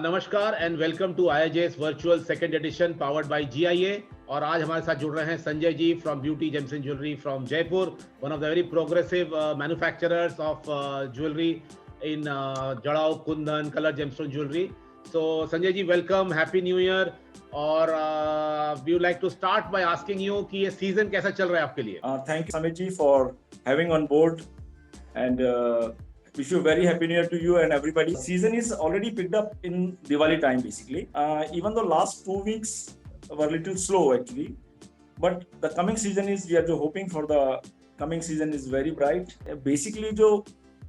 नमस्कार and welcome to IIJS virtual second edition powered by GIA। और आज हमारे साथ जुड़ रहे हैं Sanjay ji from beauty gems and jewellery from Jaipur, one of the very progressive manufacturers of jewellery in jadau, kundan, colour gemstone jewellery. So Sanjay ji, welcome, happy new year. और we would like to start by asking you कि ये season कैसा चल रहा है आपके लिए? Thank you, Samit ji, for having on board, and wish you very happy new year to you and everybody. Season is already picked up in Diwali time, basically. Even though last 2 weeks were a little slow actually, but the coming season is, we are hoping for the coming season is very bright. Basically, जो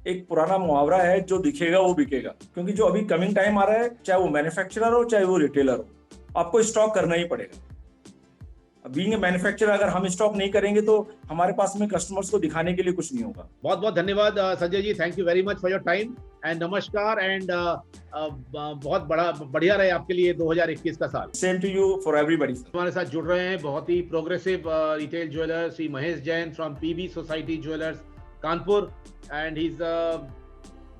एक पुराना मुहावरा है, जो दिखेगा वो बिकेगा, क्योंकि जो अभी कमिंग टाइम आ रहा है, चाहे वो मैन्युफैक्चरर हो चाहे वो रिटेलर हो, आपको स्टॉक करना ही पड़ेगा। बीइंग ए मैन्युफैक्चरर, अगर हम स्टॉक नहीं करेंगे तो हमारे पास में कस्टमर्स को दिखाने के लिए कुछ नहीं होगा। बहुत बहुत धन्यवाद Sanjay ji, thank you very much for your time and नमस्कार। एंड बहुत बढ़िया रहे आपके लिए 2021 का साल। Same to you for everybody. हमारे साथ जुड़ रहे हैं बहुत ही progressive retail jeweller Shri Mahesh Jain from PB society jewellers Kanpur, and he is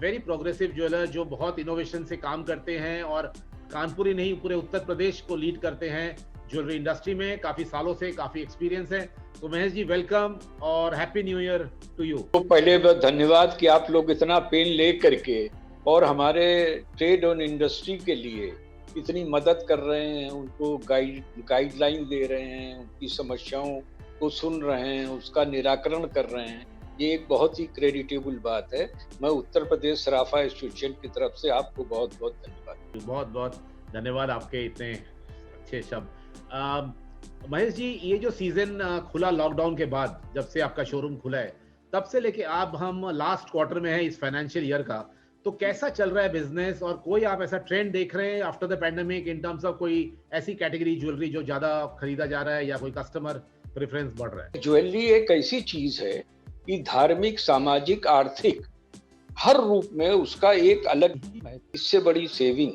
very progressive jeweller जो बहुत इनोवेशन से काम करते हैं और कानपुर ही नहीं पूरे उत्तर प्रदेश को लीड करते हैं ज्वेलरी इंडस्ट्री में। काफी सालों से काफी एक्सपीरियंस है। तो महेश जी, वेलकम और happy new year to you. तो पहले धन्यवाद कि आप लोग इतना पेन ले करके और हमारे ट्रेड और इंडस्ट्री के लिए इतनी मदद कर रहे हैं, उनको गाइडलाइन दे रहे हैं, उनकी समस्याओं को सुन रहे हैं, उसका निराकरण कर रहे हैं। ये एक बहुत ही क्रेडिटेबल बात है। मैं उत्तर प्रदेश सराफा एसोसिएशन की तरफ से आपको बहुत बहुत धन्यवाद। बहुत बहुत धन्यवाद आपके इतने अच्छे शब्द। महेश जी, ये जो सीजन खुला लॉकडाउन के बाद, जब से आपका शोरूम खुला है, तब से लेके आप हम लास्ट क्वार्टर में है इस फाइनेंशियल ईयर का, तो कैसा चल रहा है बिजनेस? और कोई आप ऐसा ट्रेंड देख रहे हैं after the pandemic in terms of कोई ऐसी कैटेगरी ज्वेलरी जो ज्यादा खरीदा जा रहा है या कोई कस्टमर प्रेफरेंस बढ़ रहा है? ज्वेलरी एक ऐसी चीज है कि धार्मिक, सामाजिक, आर्थिक हर रूप में उसका एक अलग है। इससे बड़ी सेविंग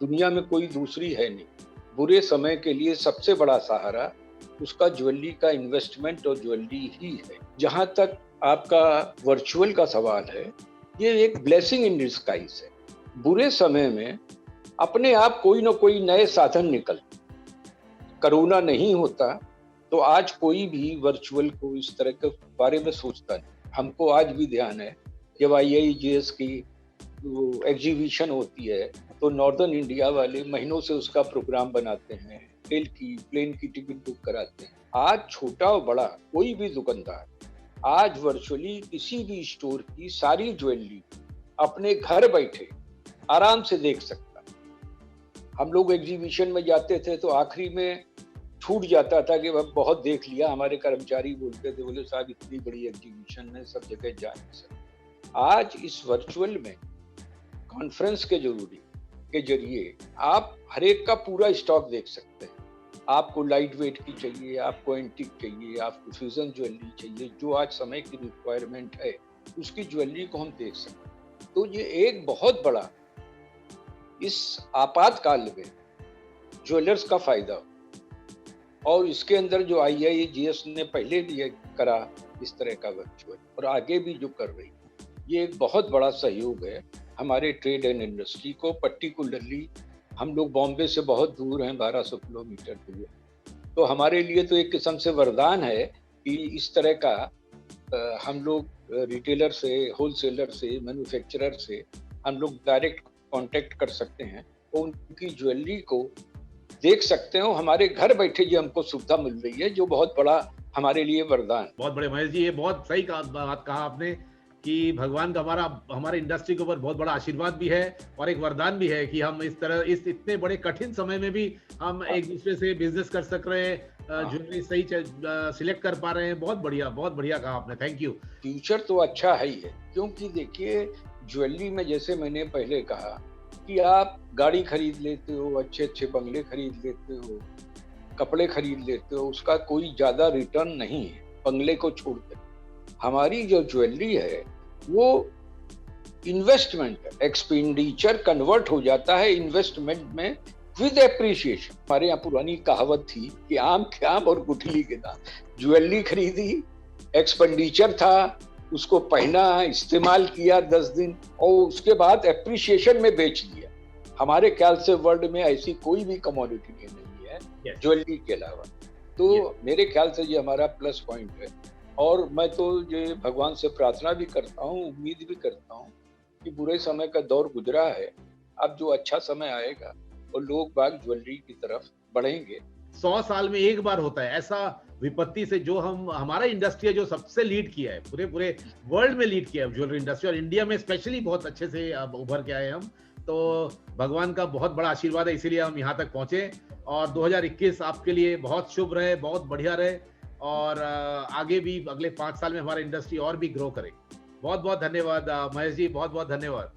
दुनिया में कोई दूसरी है नहीं। बुरे समय के लिए सबसे बड़ा सहारा उसका ज्वेलरी का इन्वेस्टमेंट और ज्वेलरी ही है। जहां तक आपका वर्चुअल का सवाल है, ये एक ब्लेसिंग इन डिस्गाइज है। बुरे समय में अपने आप कोई ना कोई नए साधन निकल। कोरोना नहीं होता तो आज कोई भी वर्चुअल को इस तरह के बारे में सोचता नहीं। हमको आज भी ध्यान है, जब IIJS की एग्जीबिशन होती है तो नॉर्दर्न इंडिया वाले महीनों से उसका प्रोग्राम बनाते हैं, प्लेन की टिकट बुक कराते हैं। आज छोटा और बड़ा कोई भी दुकानदार आज वर्चुअली किसी भी स्टोर की सारी ज्वेलरी अपने घर बैठे आराम से देख सकता है। हम लोग एग्जीबिशन में जाते थे तो आखिरी में छूट जाता था कि अब बहुत देख लिया। हमारे कर्मचारी बोलते थे, बोले साहब इतनी बड़ी एग्जीबिशन में सब जगह जा नहीं सकते। आज इस वर्चुअल में कॉन्फ्रेंस के जरिए आप हर एक का पूरा स्टॉक देख सकते हैं। आपको लाइट वेट की चाहिए, आपको एंटीक चाहिए, आपको फ्यूजन ज्वेलरी चाहिए, जो आज समय की रिक्वायरमेंट है उसकी ज्वेलरी को हम देख सकते हैं। तो ये एक बहुत बड़ा इस आपातकाल में ज्वेलर्स का फायदा, और इसके अंदर जो IIJS ने पहले भी करा इस तरह का वर्चुअल और आगे भी जो कर रही है, ये एक बहुत बड़ा सहयोग है हमारे ट्रेड एंड इंडस्ट्री को। पर्टिकुलरली हम लोग बॉम्बे से बहुत दूर हैं, 1200 किलोमीटर दूर। तो हमारे लिए तो एक किस्म से वरदान है कि इस तरह का हम लोग रिटेलर से, होलसेलर से, मैन्युफैक्चरर से हम लोग डायरेक्ट कांटेक्ट कर सकते हैं और उनकी ज्वेलरी को देख सकते हो। हमारे घर बैठे जो हमको सुविधा मिल रही है, जो बहुत बड़ा हमारे लिए वरदान। बहुत बड़े महेश जी, ये बहुत सही बात कहा आपने कि भगवान का हमारे इंडस्ट्री के ऊपर बहुत बड़ा आशीर्वाद भी है और एक वरदान भी है कि हम इस तरह इस इतने बड़े कठिन समय में भी हम एक दूसरे से बिजनेस कर सक रहे हैं, ज्वेलरी सही सिलेक्ट कर पा रहे हैं। बहुत बढ़िया कहा आपने, थैंक यू। फ्यूचर तो अच्छा है ही है, क्योंकि देखिए ज्वेलरी में जैसे मैंने पहले कहा कि आप गाड़ी खरीद लेते हो, अच्छे अच्छे बंगले खरीद लेते हो, कपड़े खरीद लेते हो, उसका कोई ज्यादा रिटर्न नहीं है बंगले को छोड़कर। हमारी जो ज्वेलरी है वो इन्वेस्टमेंट, एक्सपेंडिचर कन्वर्ट हो जाता है इन्वेस्टमेंट में विद एप्रिसिएशन। हमारे यहाँ पुरानी कहावत थी कि आम के आम और गुठली के दाम। ज्वेलरी खरीदी, एक्सपेंडिचर था, उसको पहना, इस्तेमाल किया 10 दिन और उसके बाद एप्रिसिएशन में बेच दिया। हमारे ख्याल से वर्ल्ड में ऐसी कोई भी कमोडिटी नहीं है ज्वेलरी के अलावा। तो मेरे ख्याल से ये हमारा प्लस पॉइंट है। और मैं तो ये भगवान से प्रार्थना भी करता हूँ, उम्मीद भी करता हूँ कि बुरे समय का दौर गुजरा है, अब जो अच्छा समय आएगा और लोग बाग ज्वेलरी की तरफ बढ़ेंगे। 100 साल में एक बार होता है ऐसा विपत्ति से जो हमारा इंडस्ट्री है जो सबसे लीड किया है, पूरे वर्ल्ड में लीड किया है ज्वेलरी इंडस्ट्री, और इंडिया में स्पेशली बहुत अच्छे से अब उभर के आए हम। तो भगवान का बहुत बड़ा आशीर्वाद है, इसीलिए हम यहाँ तक पहुंचे। और 2021 आपके लिए बहुत शुभ रहे, बहुत बढ़िया रहे, और आगे भी अगले 5 साल में हमारा इंडस्ट्री और भी ग्रो करे। बहुत बहुत धन्यवाद महेश जी, बहुत बहुत धन्यवाद।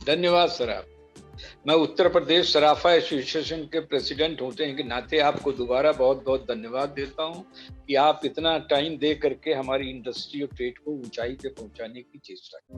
धन्यवाद सर। आप, मैं उत्तर प्रदेश सराफा एसोसिएशन के प्रेसिडेंट होते हैं कि नाते आपको दोबारा बहुत बहुत धन्यवाद देता हूं कि आप इतना टाइम दे करके हमारी इंडस्ट्री और ट्रेड को ऊंचाई पे पहुंचाने की चेष्टा की।